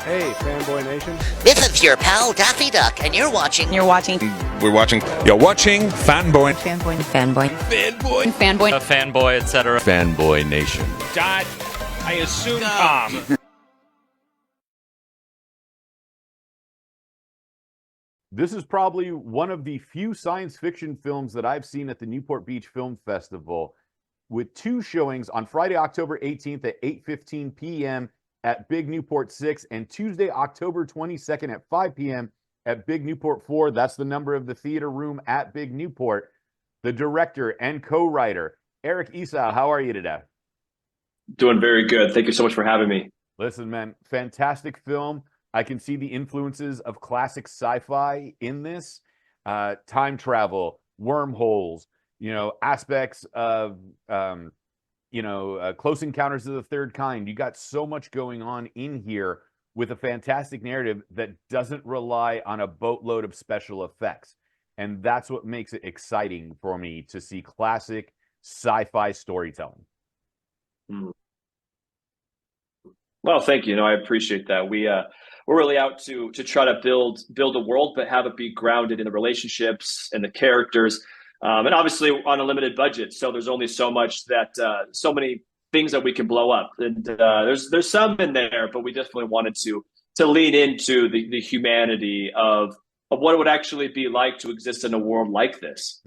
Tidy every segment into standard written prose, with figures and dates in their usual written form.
Hey, Fanboy Nation. This is your pal Daffy Duck, and you're watching. We're watching Fanboy. A fanboy, etc. Fanboy Nation. Dot, I assume Tom. This is probably one of the few science fiction films that I've seen at the Newport Beach Film Festival, with two showings on Friday, October 18th at 8:15 p.m. at Big Newport 6 and Tuesday, October 22nd at 5 p.m. at Big Newport 4. That's the number of the theater room at Big Newport. The director and co-writer, Eric Esau, how are you today? Doing very good. Thank you so much for having me. Listen, man, fantastic film. I can see the influences of classic sci-fi in this. Time travel, wormholes, aspects of, Close Encounters of the Third Kind. You got so much going on in here with a fantastic narrative that doesn't rely on a boatload of special effects. And that's what makes it exciting for me to see classic sci-fi storytelling. Well, thank you. I appreciate that. We're really out to try to build a world, but have it be grounded in the relationships and the characters. And obviously on a limited budget. So there's only so much that, so many things that we can blow up. And there's some in there, but we definitely wanted to lean into the humanity of what it would actually be like to exist in a world like this.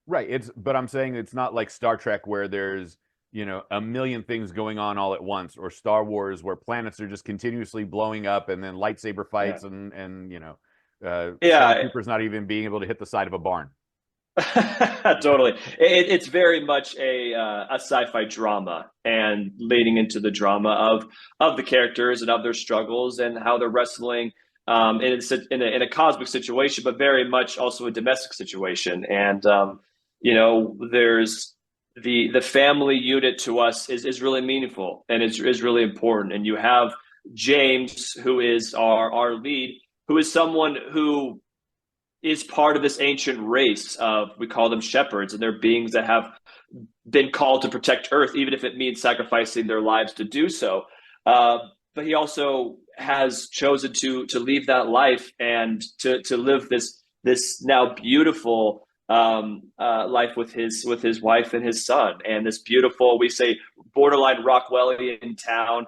Right. But I'm saying it's not like Star Trek where there's, a million things going on all at once, or Star Wars where planets are just continuously blowing up and then lightsaber fights and Stormtroopers not even being able to hit the side of a barn. Totally. It's very much a sci-fi drama, and leading into the drama of the characters and of their struggles and how they're wrestling in a cosmic situation, but very much also a domestic situation. And there's the family unit to us is really meaningful, and is really important. And you have James, who is our lead, who is someone who is part of this ancient race of, we call them shepherds, and they're beings that have been called to protect Earth, even if it means sacrificing their lives to do so. But he also has chosen to leave that life and to live this now beautiful life with his wife and his son, and this beautiful, we say, borderline Rockwellian town.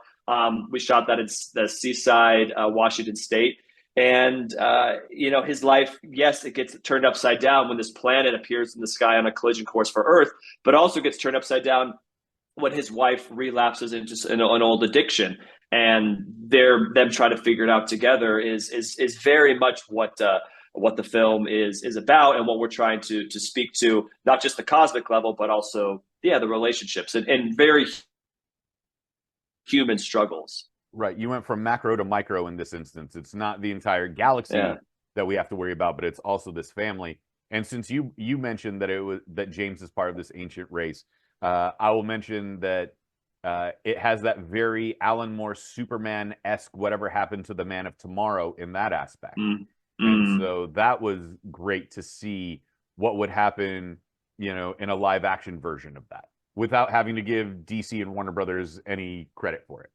We shot that in the Seaside, Washington State. And, his life, yes, it gets turned upside down when this planet appears in the sky on a collision course for Earth, but also gets turned upside down when his wife relapses into an old addiction. And them trying to figure it out together is very much what the film is about, and what we're trying to speak to, not just the cosmic level, but also, the relationships and very human struggles. Right. You went from macro to micro in this instance. It's not the entire galaxy that we have to worry about, but it's also this family. And since you mentioned that James is part of this ancient race, I will mention that it has that very Alan Moore Superman-esque whatever happened to the Man of Tomorrow in that aspect. And so that was great to see what would happen, in a live action version of that, without having to give DC and Warner Brothers any credit for it.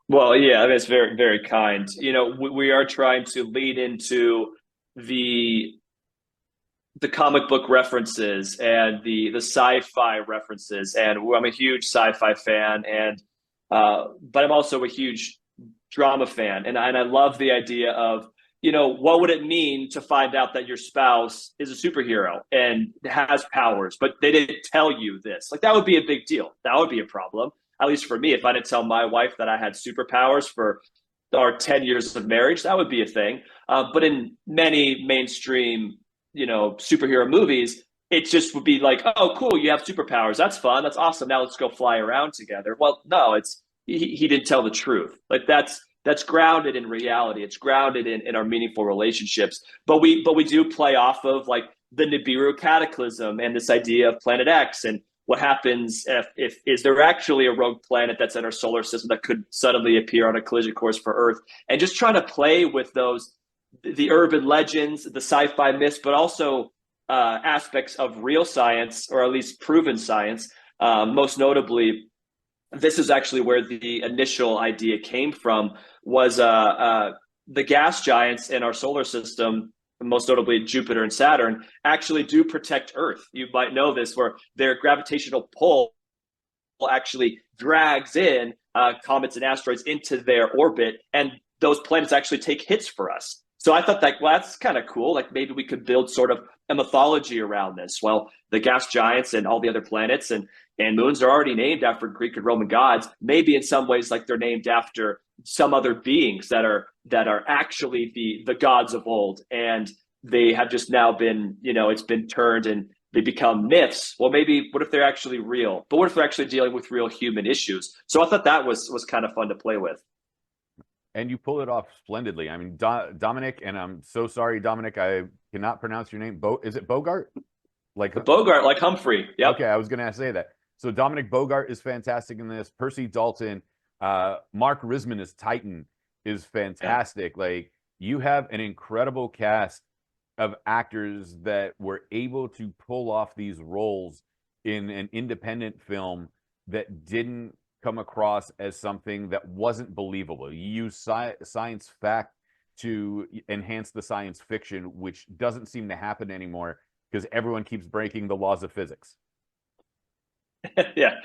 Well, yeah, it's very, very kind. We are trying to lead into the comic book references and the sci-fi references, and I'm a huge sci-fi fan, but I'm also a huge drama fan, and I love the idea of, what would it mean to find out that your spouse is a superhero and has powers, but they didn't tell you this? Like, that would be a big deal. That would be a problem. At least for me, if I didn't tell my wife that I had superpowers for our 10 years of marriage, that would be a thing. But in many mainstream, superhero movies, it just would be like, oh, cool, you have superpowers. That's fun. That's awesome. Now let's go fly around together. Well, no, he didn't tell the truth. Like, that's grounded in reality. It's grounded in our meaningful relationships. But we do play off of, like, the Nibiru cataclysm and this idea of Planet X, and what happens if is there actually a rogue planet that's in our solar system that could suddenly appear on a collision course for Earth, and just trying to play with the urban legends, the sci-fi myths, but also aspects of real science, or at least proven science, most notably this is actually where the initial idea came from. Was the gas giants in our solar system, most notably Jupiter and Saturn, actually do protect Earth. You might know this, where their gravitational pull actually drags in comets and asteroids into their orbit, and those planets actually take hits for us. So I thought that, well, that's kind of cool. Like maybe we could build sort of a mythology around this. Well, the gas giants and all the other planets and moons are already named after Greek and Roman gods. Maybe in some ways, like they're named after some other beings that are actually the gods of old, and they have just now been, it's been turned and they become myths. Well, maybe what if they're actually real? But what if they're actually dealing with real human issues? So I thought that was kind of fun to play with. And you pull it off splendidly. I mean, Dominic, and I'm so sorry, Dominic, I cannot pronounce your name. Is it Bogart? Like Bogart, like Humphrey. Yep. Okay, I was going to say that. So Dominic Bogart is fantastic in this. Percy Dalton, Mark Risman as Titan is fantastic. Yeah. Like, you have an incredible cast of actors that were able to pull off these roles in an independent film that didn't come across as something that wasn't believable. You use science fact to enhance the science fiction, which doesn't seem to happen anymore because everyone keeps breaking the laws of physics. yeah.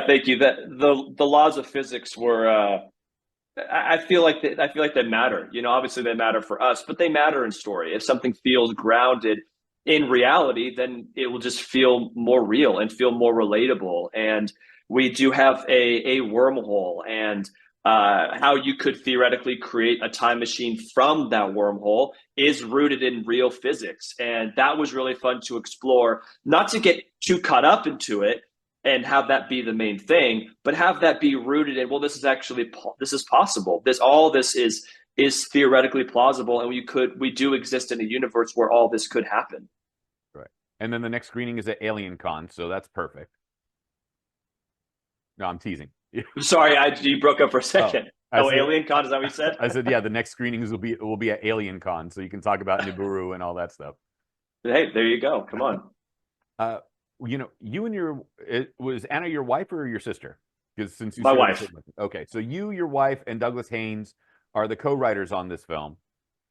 Thank you. The laws of physics were. I feel like they matter. Obviously they matter for us, but they matter in story. If something feels grounded in reality, then it will just feel more real and feel more relatable. And we do have a wormhole, and how you could theoretically create a time machine from that wormhole is rooted in real physics. And that was really fun to explore, not to get too caught up into it and have that be the main thing, but have that be rooted in, well, this is possible. All this is theoretically plausible, and we do exist in a universe where all this could happen. Right. And then the next screening is at Alien Con, so that's perfect. No, I'm teasing. Sorry, you broke up for a second. Alien Con, is that what you said? I said, yeah, the next screenings will be at Alien Con, so you can talk about Nibiru and all that stuff. Hey, there you go. Come on. You and was Anna your wife or your sister? Because since you my wife. Okay, so you, your wife, and Douglas Haynes are the co-writers on this film.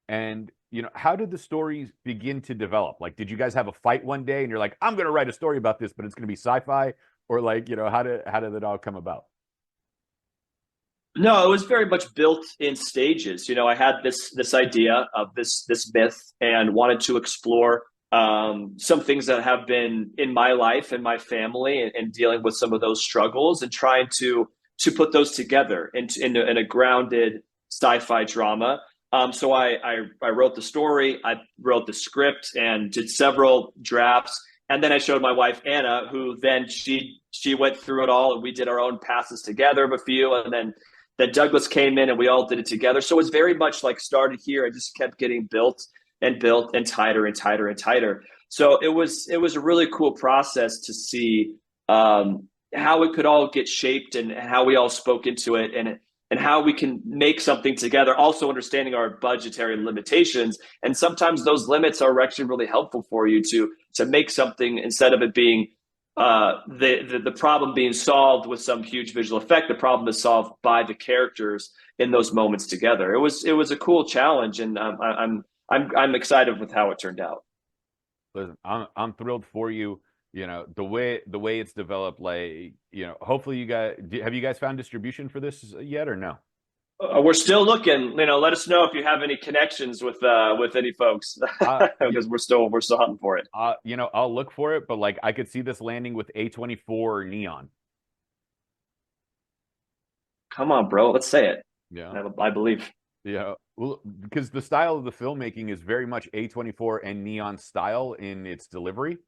And how did the stories begin to develop? Like, did you guys have a fight one day and you're like, I'm going to write a story about this, but it's going to be sci-fi? Or like, how did it all come about? No, it was very much built in stages. I had this idea of this myth and wanted to explore some things that have been in my life and my family, and dealing with some of those struggles, and trying to put those together in a grounded sci-fi drama. So I wrote the story, I wrote the script, and did several drafts. And then I showed my wife, Anna, who then she went through it all, and we did our own passes together of a few. And then Douglas came in and we all did it together. So it was very much like started here and just kept getting built and tighter and tighter and tighter. So it was a really cool process to see how it could all get shaped, and how we all spoke into it, and how we can make something together, also understanding our budgetary limitations. And sometimes those limits are actually really helpful for you to make something, instead of it being the problem being solved with some huge visual effect. The problem is solved by the characters in those moments together. It was a cool challenge, and I'm excited with how it turned out. Listen, I'm thrilled for you. The way it's developed. Like, hopefully have you guys found distribution for this yet, or no? We're still looking. Let us know if you have any connections with any folks, because we're still hunting for it. I'll look for it, but like I could see this landing with A24 or Neon. Come on, bro. Let's say it. Yeah, I believe. Yeah, well, because the style of the filmmaking is very much A24 and Neon style in its delivery.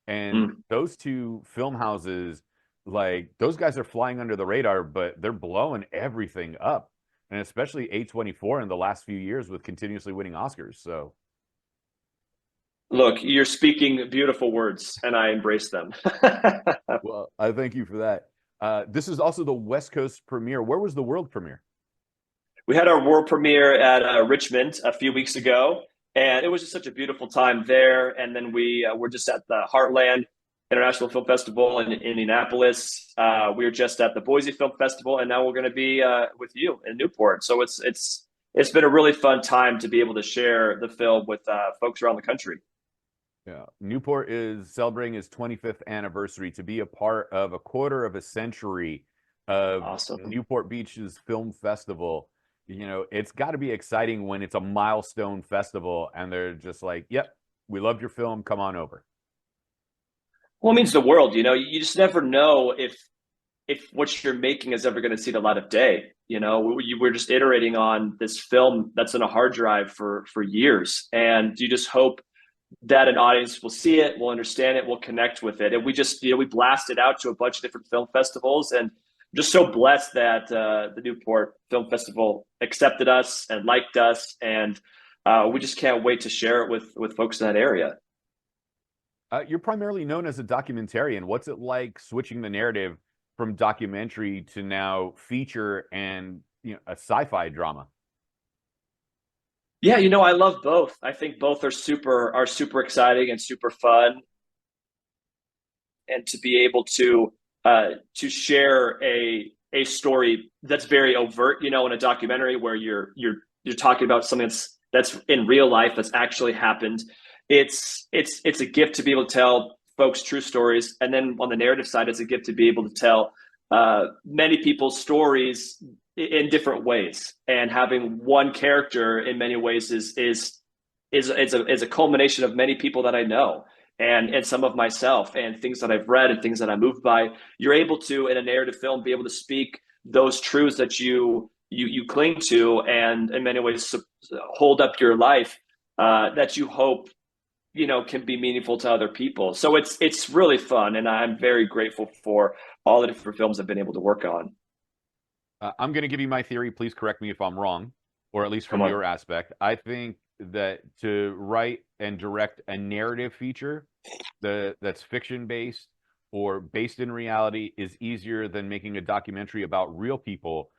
And those two film houses, like, those guys are flying under the radar, but they're blowing everything up. And especially A24 in the last few years with continuously winning Oscars. So, look, you're speaking beautiful words, and I embrace them. Well, I thank you for that. This is also the West Coast premiere. Where was the world premiere? We had our world premiere at Richmond a few weeks ago. And it was just such a beautiful time there. And then we were just at the Heartland International Film Festival in Indianapolis. We were just at the Boise Film Festival, and now we're going to be with you in Newport. So it's been a really fun time to be able to share the film with folks around the country. Yeah, Newport is celebrating its 25th anniversary. To be a part of a quarter of a century of Awesome. Newport Beach's film festival, you know, it's got to be exciting when it's a milestone festival and they're just like, "Yep, we loved your film. Come on over." Well, it means the world. You know, you just never know if what you're making is ever going to see the light of day. You know, we're just iterating on this film that's in a hard drive for years, and you just hope that an audience will see it, will understand it, will connect with it. And we just, you know, we blasted out to a bunch of different film festivals, and I'm just so blessed that the Newport Film Festival accepted us and liked us, and we just can't wait to share it with folks in that area. You're primarily known as a documentarian. What's it like switching the narrative from documentary to now feature and, you know, a sci-fi drama? Yeah, you know, I love both. I think both are super exciting and super fun, and to be able to share a story that's very overt, you know, in a documentary where you're talking about something that's in real life, that's actually happened. It's a gift to be able to tell folks true stories, and then on the narrative side, it's a gift to be able to tell many people's stories in different ways. And having one character in many ways is a culmination of many people that I know, and some of myself, and things that I've read and things that I'm moved by. You're able to, in a narrative film, be able to speak those truths that you cling to, and in many ways hold up your life, that you hope, you know, can be meaningful to other people. So it's really fun, and I'm very grateful for all the different films I've been able to work on. I'm going to give you my theory. Please correct me if I'm wrong, or at least from your aspect. I think that to write and direct a narrative feature that's fiction-based or based in reality is easier than making a documentary about real people,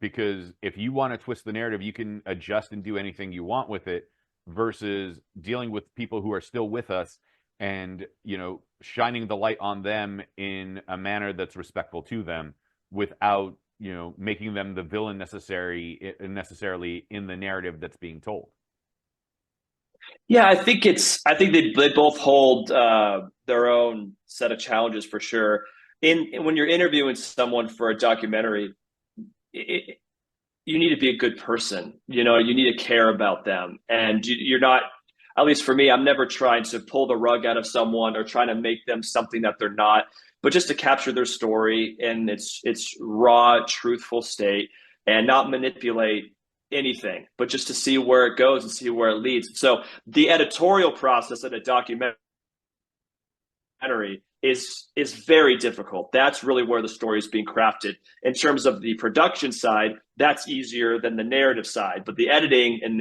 because if you want to twist the narrative, you can adjust and do anything you want with it, versus dealing with people who are still with us and, you know, shining the light on them in a manner that's respectful to them without, you know, making them the villain necessarily in the narrative that's being told. Yeah, I think they both hold their own set of challenges for sure. When you're interviewing someone for a documentary, you need to be a good person. You know, you need to care about them, and you're not. At least for me, I'm never trying to pull the rug out of someone or trying to make them something that they're not, but just to capture their story in its raw, truthful state, and not manipulate anything, but just to see where it goes and see where it leads. So the editorial process of a documentary is very difficult. That's really where the story is being crafted. In terms of the production side, that's easier than the narrative side, but the editing in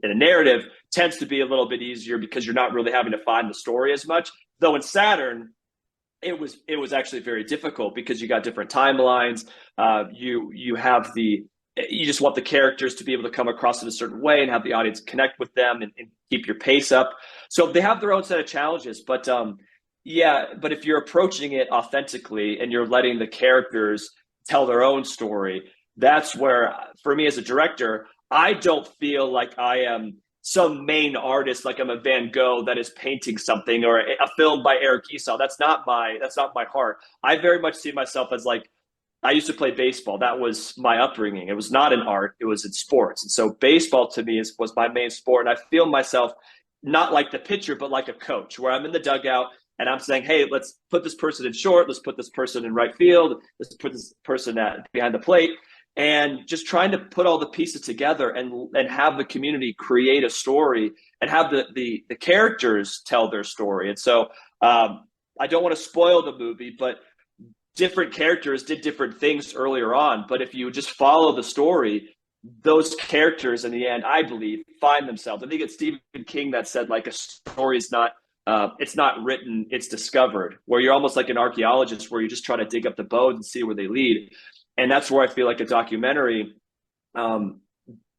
a narrative tends to be a little bit easier because you're not really having to find the story as much. Though in Saturn, it was actually very difficult because you got different timelines. You just want the characters to be able to come across in a certain way and have the audience connect with them and keep your pace up. So they have their own set of challenges, but but if you're approaching it authentically and you're letting the characters tell their own story, that's where, for me as a director, I don't feel like I am some main artist, like I'm a Van Gogh that is painting something, or a film by Eric Esau. That's not my heart. I very much see myself as, like, I used to play baseball. That was my upbringing. It was not in art, it was in sports. And so baseball to me was my main sport. And I feel myself not like the pitcher, but like a coach, where I'm in the dugout and I'm saying, hey, let's put this person in short. Let's put this person in right field. Let's put this person behind the plate. And just trying to put all the pieces together and have the community create a story and have the characters tell their story. And so I don't want to spoil the movie, but different characters did different things earlier on. But if you just follow the story, those characters in the end, I believe, find themselves. I think it's Stephen King that said, like, a story is not it's not written, it's discovered, where you're almost like an archaeologist, where you're just trying to dig up the bones and see where they lead. And that's where I feel like a documentary,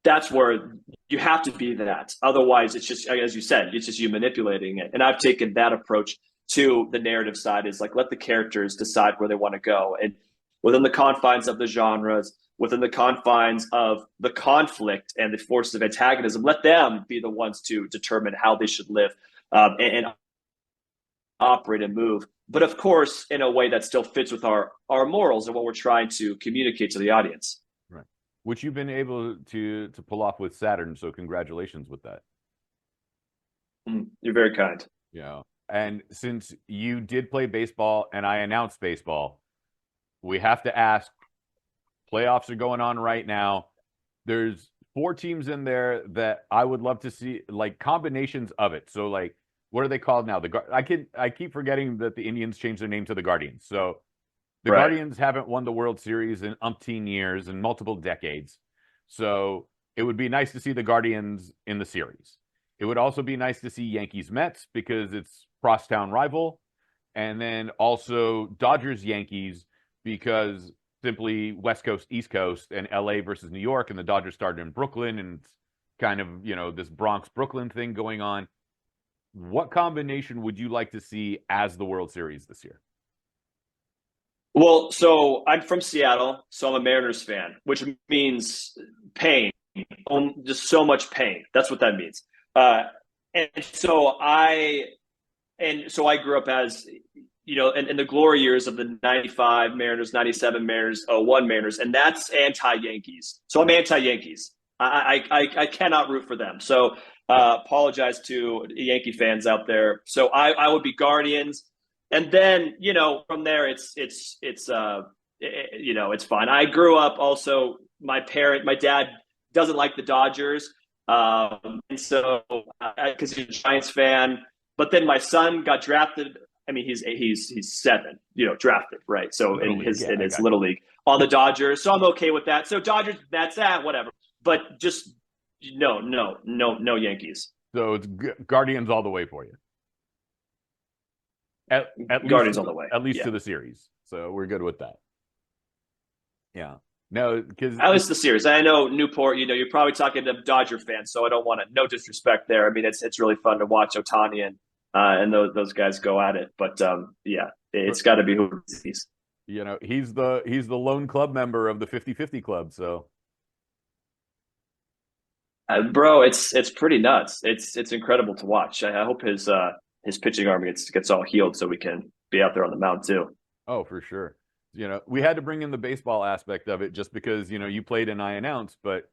that's where you have to be that. Otherwise, it's just, as you said, it's just you manipulating it. And I've taken that approach to the narrative side is like, let the characters decide where they want to go. And within the confines of the genres, within the confines of the conflict and the forces of antagonism, let them be the ones to determine how they should live and operate and move. But of course, in a way that still fits with our morals and what we're trying to communicate to the audience. Right. Which you've been able to pull off with Saturn. So congratulations with that. You're very kind. Yeah. And since you did play baseball and I announced baseball, we have to ask, playoffs are going on right now. There's 4 teams in there that I would love to see, like combinations of it. So like, what are they called now? I keep forgetting that the Indians changed their name to the Guardians. So the Guardians haven't won the World Series in umpteen years and multiple decades. So it would be nice to see the Guardians in the series. It would also be nice to see Yankees Mets because it's crosstown rival. And then also Dodgers Yankees because simply West Coast, East Coast, and LA versus New York. And the Dodgers started in Brooklyn, and it's kind of, this Bronx Brooklyn thing going on. What combination would you like to see as the World Series this year? Well, so I'm from Seattle, so I'm a Mariners fan, which means pain, just so much pain. That's what that means. And so I grew up as, in the glory years of the 95 Mariners, 97 Mariners, 01 Mariners, and that's anti-Yankees. So I'm anti-Yankees. I cannot root for them. So apologize to Yankee fans out there. So I would be Guardians. And then, from there, it's fine. I grew up also, my dad doesn't like the Dodgers. And so, because he's a Giants fan, but then my son got drafted. I mean, he's 7, drafted, right? So in his little league on the Dodgers. So I'm okay with that. So Dodgers, that's whatever. But just no Yankees. So it's Guardians all the way for you. At Guardians all the way. At least to the series. So we're good with that. Yeah. No, because at least the series. I know Newport. You're probably talking to Dodger fans, so I don't want to. No disrespect there. I mean, it's really fun to watch Ohtani and those guys go at it. But yeah, it's got to be who he's. He's the lone club member of the 50-50 club. So, bro, it's pretty nuts. It's incredible to watch. I hope his pitching arm gets all healed so we can be out there on the mound too. Oh, for sure. We had to bring in the baseball aspect of it just because, you played and I announced, but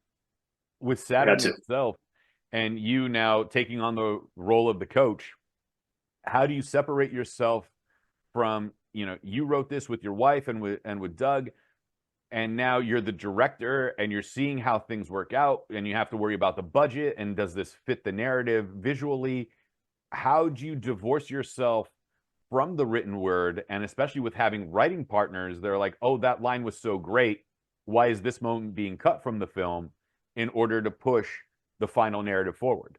with Saturn itself and you now taking on the role of the coach, how do you separate yourself from, you wrote this with your wife and with Doug, and now you're the director and you're seeing how things work out and you have to worry about the budget and does this fit the narrative visually? How do you divorce yourself from the written word, and especially with having writing partners, they're like, oh, that line was so great. Why is this moment being cut from the film in order to push the final narrative forward?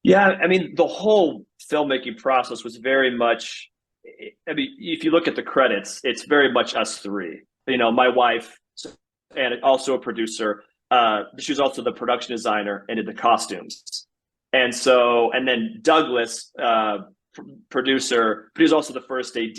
Yeah, I mean, the whole filmmaking process was very much, if you look at the credits, it's very much us three. My wife, and also a producer, she was also the production designer and did the costumes. And then Douglas, producer, but he was also the first AD.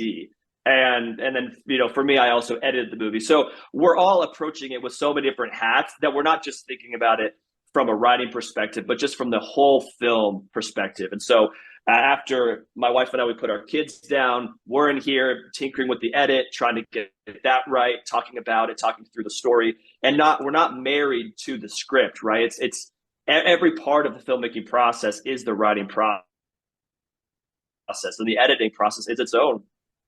And then, for me, I also edited the movie. So we're all approaching it with so many different hats that we're not just thinking about it from a writing perspective, but just from the whole film perspective. And so after my wife and I, we put our kids down, we're in here tinkering with the edit, trying to get that right, talking about it, talking through the story, and we're not married to the script, right? It's every part of the filmmaking process is the writing process, and the editing process is its own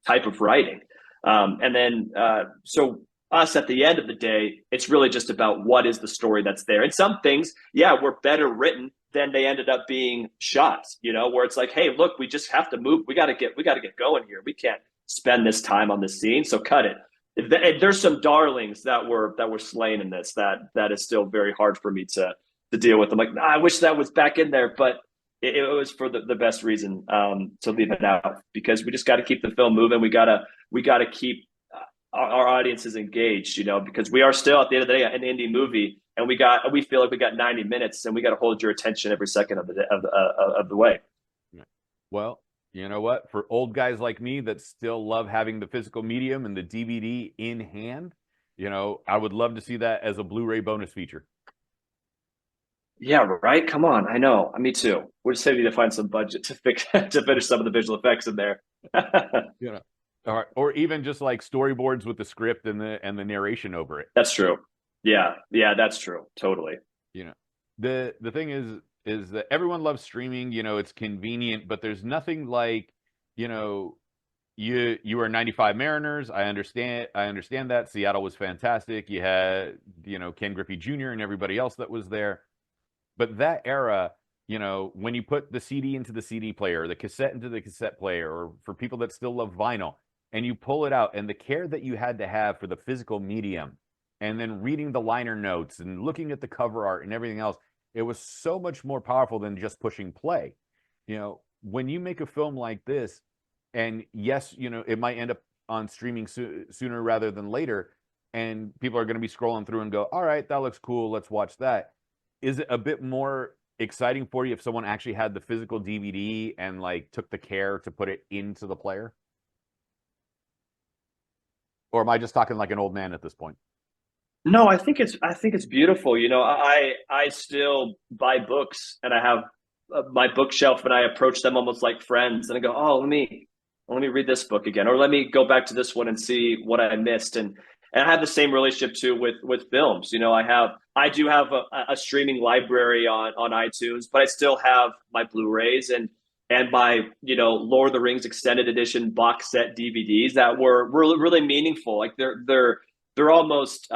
type of writing. And then, so us at the end of the day, it's really just about what is the story that's there. And some things, were better written than they ended up being shot, where it's like, hey, look, we just have to move. We got to get going here. We can't spend this time on this scene. So cut it. There's some darlings that were slain in this that is still very hard for me to deal with. I'm like, I wish that was back in there, but it was for the best reason to leave it out, because we just got to keep the film moving. We got to keep our audiences engaged, because we are still at the end of the day an indie movie, and we feel like we got 90 minutes, and we got to hold your attention every second of the way. Well, You know what? For old guys like me that still love having the physical medium and the DVD in hand, I would love to see that as a Blu-ray bonus feature. Yeah, right. Come on, I know. Me too. We're just need to find some budget to fix to finish some of the visual effects in there. You know, or even just like storyboards with the script and the narration over it. That's true. Yeah, yeah, that's true. Totally. The thing is that everyone loves streaming. It's convenient, but there's nothing like, you were 95 Mariners. I understand that. Seattle was fantastic. You had, Ken Griffey Jr. and everybody else that was there. But that era, when you put the CD into the CD player, the cassette into the cassette player, or for people that still love vinyl, and you pull it out, and the care that you had to have for the physical medium, and then reading the liner notes and looking at the cover art and everything else, it was so much more powerful than just pushing play. When you make a film like this, and yes, it might end up on streaming sooner rather than later, and people are going to be scrolling through and go, all right, that looks cool, let's watch that. Is it a bit more exciting for you if someone actually had the physical DVD and like took the care to put it into the player? Or am I just talking like an old man at this point? No, I think it's beautiful. I still buy books, and I have my bookshelf, and I approach them almost like friends, and I go, "Oh, let me read this book again, or let me go back to this one and see what I missed." And I have the same relationship too with films. I do have a streaming library on iTunes, but I still have my Blu-rays and my Lord of the Rings extended edition box set DVDs that were really really meaningful. Like they're almost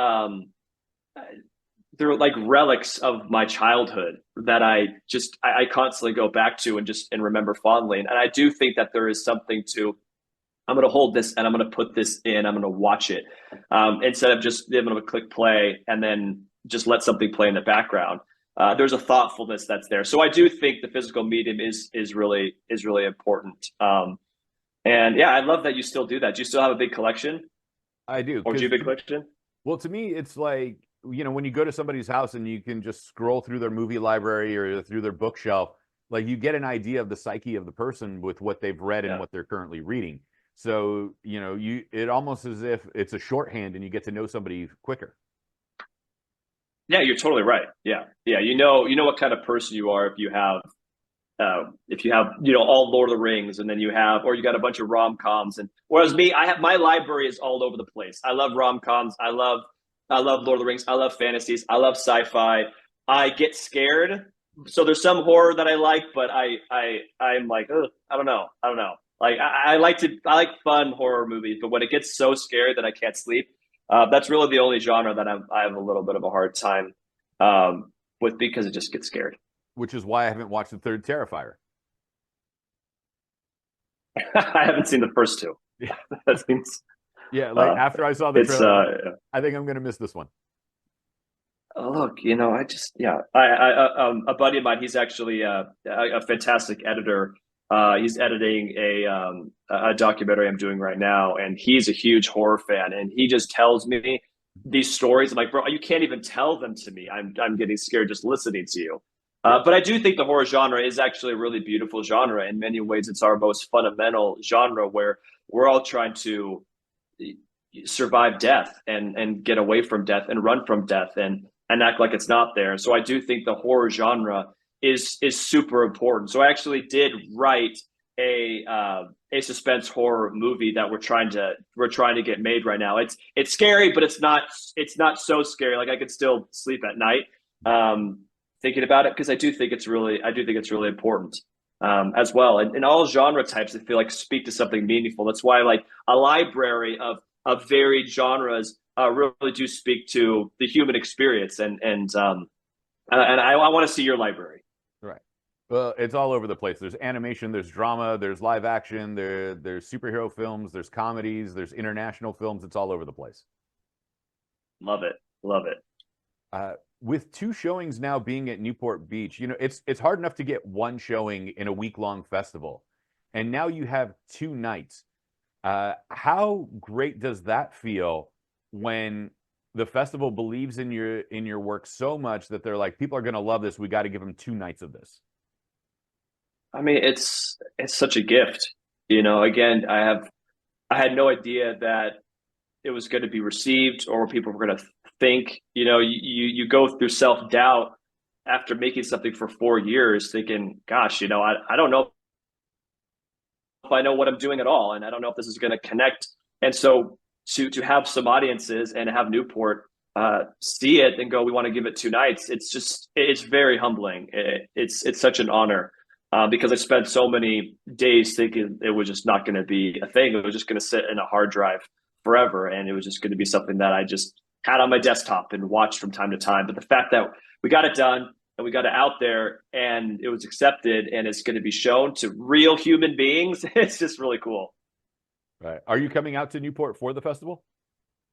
they're like relics of my childhood that I constantly go back to and remember fondly. And I do think that there is something to, I'm going to hold this and I'm going to put this in, I'm going to watch it, instead of just being able to click play and then just let something play in the background. There's a thoughtfulness that's there. So I do think the physical medium is really important. And yeah, I love that you still do that. Do you still have a big collection? I do. Or do you have a big collection? Well, to me, it's like, when you go to somebody's house and you can just scroll through their movie library or through their bookshelf, like you get an idea of the psyche of the person with what they've read and what they're currently reading. So, it almost as if it's a shorthand and you get to know somebody quicker. Yeah, you're totally right. Yeah. Yeah. You know what kind of person you are if you have all Lord of the Rings, and then you got a bunch of rom-coms. And whereas me, I have my library is all over the place. I love rom-coms. I love Lord of the Rings. I love fantasies. I love sci-fi. I get scared. So there's some horror that I like, but I'm like, ugh, I don't know. Like I like fun horror movies, but when it gets so scary that I can't sleep, that's really the only genre that I have a little bit of a hard time with, because it just gets scared. Which is why I haven't watched the third Terrifier. I haven't seen the first two. Yeah. That seems. Yeah, like after I saw the trailer, I think I'm going to miss this one. Look, a buddy of mine, he's actually a fantastic editor. He's editing a documentary I'm doing right now, and he's a huge horror fan. And he just tells me these stories. I'm like, bro, you can't even tell them to me. I'm getting scared just listening to you. But I do think the horror genre is actually a really beautiful genre. In many ways, it's our most fundamental genre, where we're all trying to survive death and get away from death and run from death and act like it's not there. So I do think the horror genre is super important. So I actually did write a suspense horror movie that we're trying to get made right now. It's scary, but it's not so scary. Like I could still sleep at night thinking about it, because I do think it's really important as well. And all genre types, I feel like, speak to something meaningful. That's why like a library of varied genres really do speak to the human experience. And I want to see your library. Right. Well, it's all over the place. There's animation, there's drama, there's live action, there's superhero films, there's comedies, there's international films. It's all over the place. Love it. With 2 showings now being at Newport Beach, it's hard enough to get 1 showing in a week-long festival, and now you have 2 nights. How great does that feel when the festival believes in your work so much that they're like, people are going to love this, we got to give them 2 nights of this? I mean, it's such a gift. Again, I had no idea that it was going to be received or what people were going to think. You go through self-doubt after making something for 4 years, thinking, gosh, I don't know if I know what I'm doing at all, and I don't know if this is going to connect. And so to have some audiences and have Newport see it and go, we want to give it 2 nights. It's very humbling. It's such an honor because I spent so many days thinking it was just not going to be a thing. It was just going to sit in a hard drive forever, and it was just going to be something that I just had on my desktop and watched from time to time. But the fact that we got it done and we got it out there and it was accepted and it's going to be shown to real human beings, it's just really cool. Right. Are you coming out to Newport for the festival?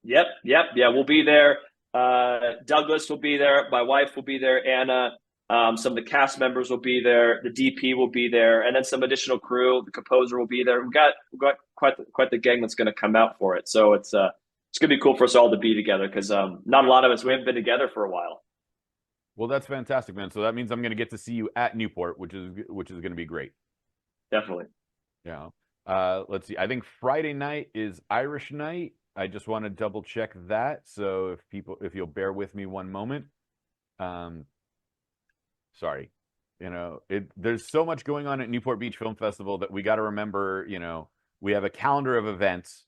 Yep. Yeah, we'll be there. Douglas will be there. My wife will be there. Anna. Some of the cast members will be there. The DP will be there, and then some additional crew. The composer will be there. We've got quite the gang that's going to come out for it. So it's going to be cool for us all to be together because not a lot of us, we haven't been together for a while. Well, that's fantastic, man. So that means I'm going to get to see you at Newport, which is going to be great. Definitely. Yeah. Let's see. I think Friday night is Irish night. I just want to double check that. So if you'll bear with me one moment. Sorry. There's so much going on at Newport Beach Film Festival that we got to remember, we have a calendar of events.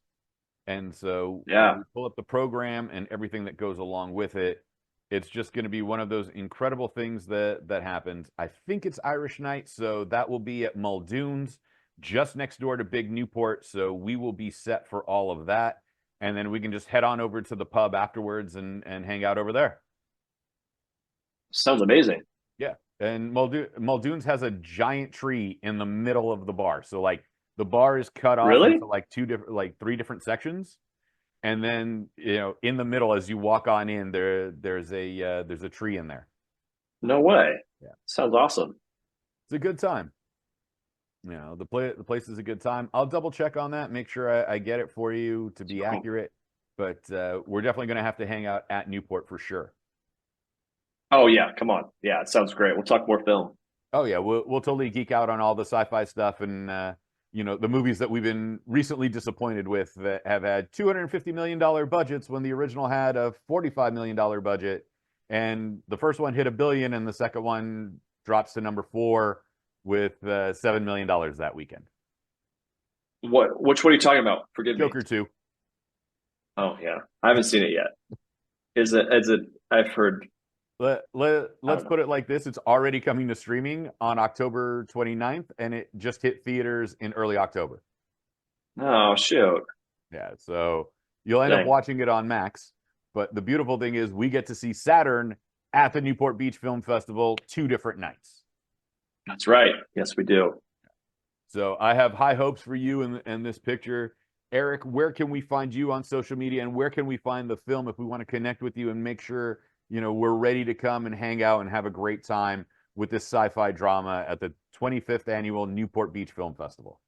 And so when we pull up the program and everything that goes along with it, it's just going to be one of those incredible things that happens. I think it's Irish night. So that will be at Muldoon's, just next door to Big Newport. So we will be set for all of that. And then we can just head on over to the pub afterwards and hang out over there. Sounds amazing. Yeah. And Muldoon's has a giant tree in the middle of the bar. So like the bar is cut off into like three different sections. And then, in the middle, as you walk on in, there's a tree in there. No way. Yeah. Sounds awesome. It's a good time. The place is a good time. I'll double check on that, make sure I get it for you to be accurate. But we're definitely going to have to hang out at Newport for sure. Oh yeah, come on. Yeah, it sounds great. We'll talk more film. Oh yeah, we'll totally geek out on all the sci-fi stuff and the movies that we've been recently disappointed with that have had $250 million budgets when the original had a $45 million budget, and the first one hit $1 billion and the second one drops to number 4 with $7 million that weekend. Which one are you talking about? Forgive me. Joker 2. Oh yeah, I haven't seen it yet. Is it? I've heard. Let's put it like this. It's already coming to streaming on October 29th, and it just hit theaters in early October. Oh, shoot. Yeah, so you'll end up watching it on Max. But the beautiful thing is we get to see Saturn at the Newport Beach Film Festival 2 different nights. That's right. Yes, we do. So I have high hopes for you in this picture. Eric, where can we find you on social media, and where can we find the film if we want to connect with you and make sure we're ready to come and hang out and have a great time with this sci-fi drama at the 25th annual Newport Beach Film Festival?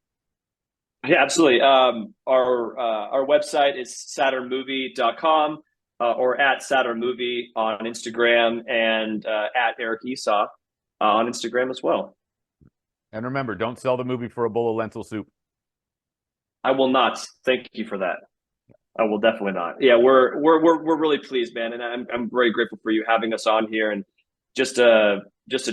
Yeah, absolutely. Our website is saturnmovie.com or at saturnmovie on Instagram, and at Eric Esau on Instagram as well. And remember, don't sell the movie for a bowl of lentil soup. I will not. Thank you for that. I will definitely not. Yeah, we're really pleased, man, and I'm very grateful for you having us on here, and just a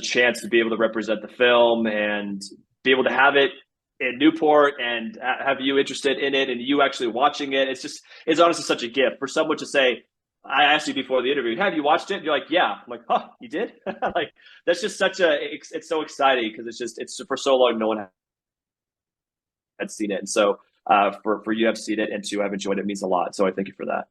chance to be able to represent the film and be able to have it in Newport and have you interested in it and you actually watching it. It's honestly such a gift for someone to say. I asked you before the interview, have you watched it? And you're like, yeah. I'm like, oh, you did? Like, that's just it's so exciting because it's for so long no one had seen it, and so. For you have seen it and to have enjoyed it means a lot. So I thank you for that.